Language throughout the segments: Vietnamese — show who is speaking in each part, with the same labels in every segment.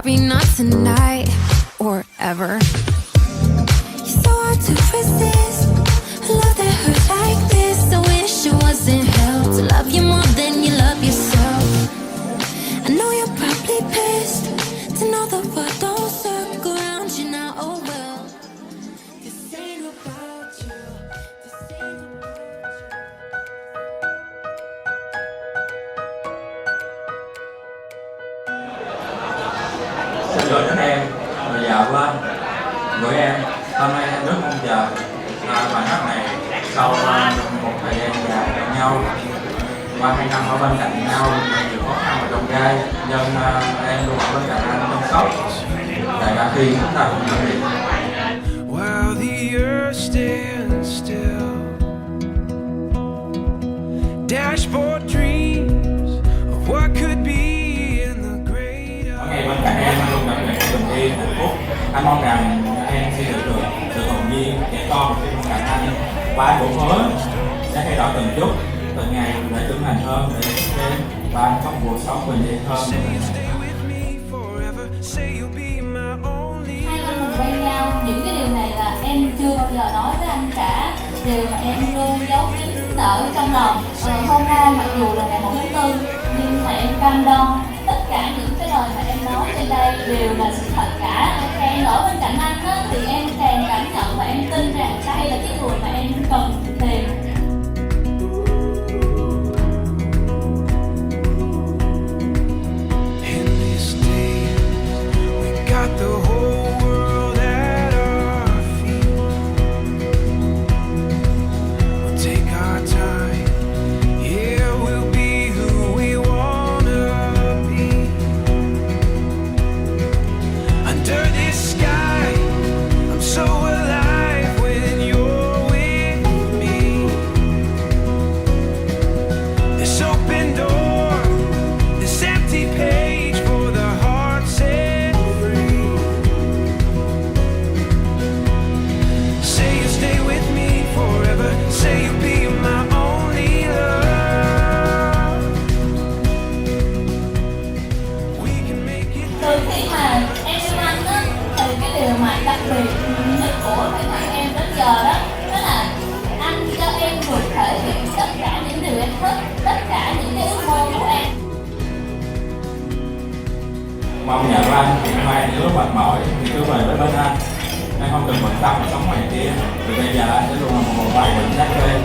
Speaker 1: Maybe not tonight or ever. You're so hard to resist. A love that hurts like this. I wish it wasn't hell to love you more than you love yourself. I know you're probably pissed to know the world don't circle around you now. Oh well. This ain't about you. This ain't about
Speaker 2: you. Xin lỗi đến em, người già của anh. Gửi em, hôm nay em rất mong chờ bài hát này sau một thời gian dài bên nhau. Qua 2 năm ở bên cạnh nhau, nhiều khó khăn và trong gai, nhưng em luôn ở bên cạnh anh trong sốc. Tại cả khi chúng ta cùng làm việc.
Speaker 3: While the earth stands still, dashboard dreams of what could be in the great.
Speaker 2: Ở ngay bên cạnh em luôn cảm nhận bình yên, hạnh phúc. Anh mong rằng em sẽ giữ được sự hồn nhiên, trẻ con bên cạnh anh. Và anh cũng hứa sẽ thay đổi từng chút, từng ngày để trưởng thành hơn, để em và anh có một cuộc sống bình yên hơn.
Speaker 4: 2 năm mình quen nhau, những cái điều này là em chưa bao giờ nói với anh cả. Điều mà em luôn giấu kín nở trong lòng. Hôm nay mặc dù là ngày 1 tháng 4, nhưng mà em cam đoan tất cả những cái lời mà em nói trên đây đều là sự thật cả. Càng ở bên cạnh anh á, thì em càng cảm nhận và em tin rằng đây là cái người mà em cần tìm.
Speaker 3: The whole world at our feet. We'll take our time. Yeah, we'll be who we wanna be. Under this sky, I'm so alive when you're with me. This open door, this empty page for the heart set free. Say you'll stay with me forever. Say you'll be my only love. We can make it.
Speaker 4: Từ khi mà em yêu anh á, thì cái điều mà đặc biệt nhất của bản thân em đến giờ đó, đó là anh cho em được thể hiện tất cả những điều em thích, tất cả những cái ước mơ của em.
Speaker 2: Mong nhờ anh thì mai những lúc mệt mỏi thì cứ về với bên anh. Em không cần bận tâm sống ngoài kia. Từ bây giờ anh sẽ luôn là một vài bệnh giác cho em.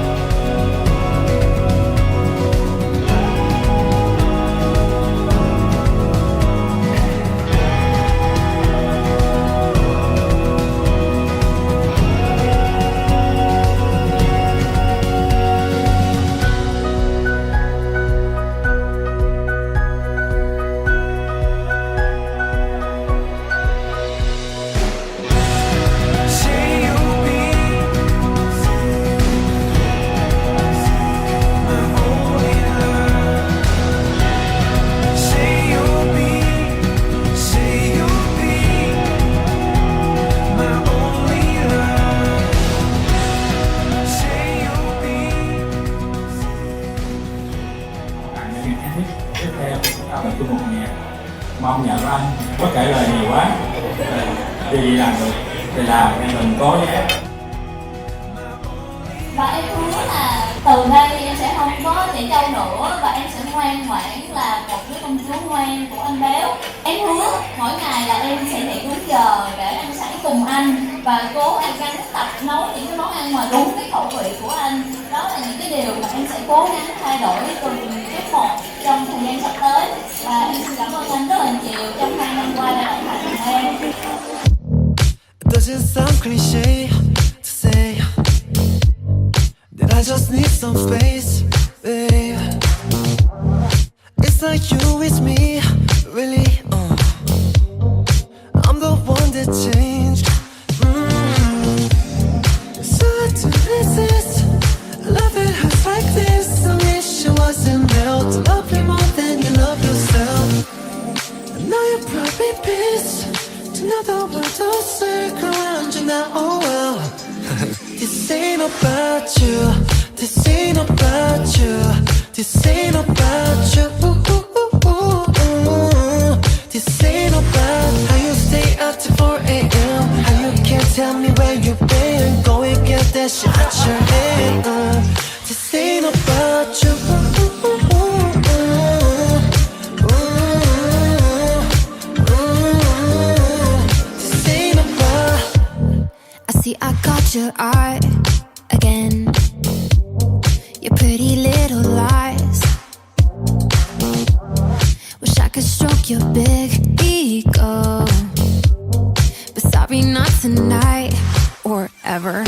Speaker 3: Say you'll be my only love. Say you'll be my only love. Say you'll be.
Speaker 2: Tiếp theo là mình chung một nhạc. Mong nhận anh có kể lời nhiều quá. Điều gì làm được thì làm, em đừng cố nhé.
Speaker 4: Và em hứa là từ đây em sẽ không có trẻ trâu nữa và em sẽ ngoan ngoãn là một đứa công chúa ngoan của anh Béo. Em hứa mỗi ngày là em sẽ dậy đúng giờ để ăn sáng cùng anh và cố ăn gắng tập nấu những cái món ăn mà đúng cái khẩu vị của anh. Đó là những cái điều mà em sẽ cố gắng thay đổi từng chút một trong thời gian sắp tới. Và em xin cảm ơn anh rất là nhiều trong 2 năm qua đã đồng hành cùng em.
Speaker 3: Does it sound cliché to say that I just need some space, babe? It's like you with me, really. I'm the one that changed. So hard to resist. Love it hurts like this. I wish it wasn't real. To love you more than you love yourself. And now you're probably pissed to know the world don't circle around you now. Oh well. This ain't about you. This ain't about you. This ain't about you. This ain't about wish you had your hand this ain't about you. This ain't about.
Speaker 1: I see I got your eye again, your pretty little lies. Wish I could stroke your big ego, but sorry, not tonight or ever.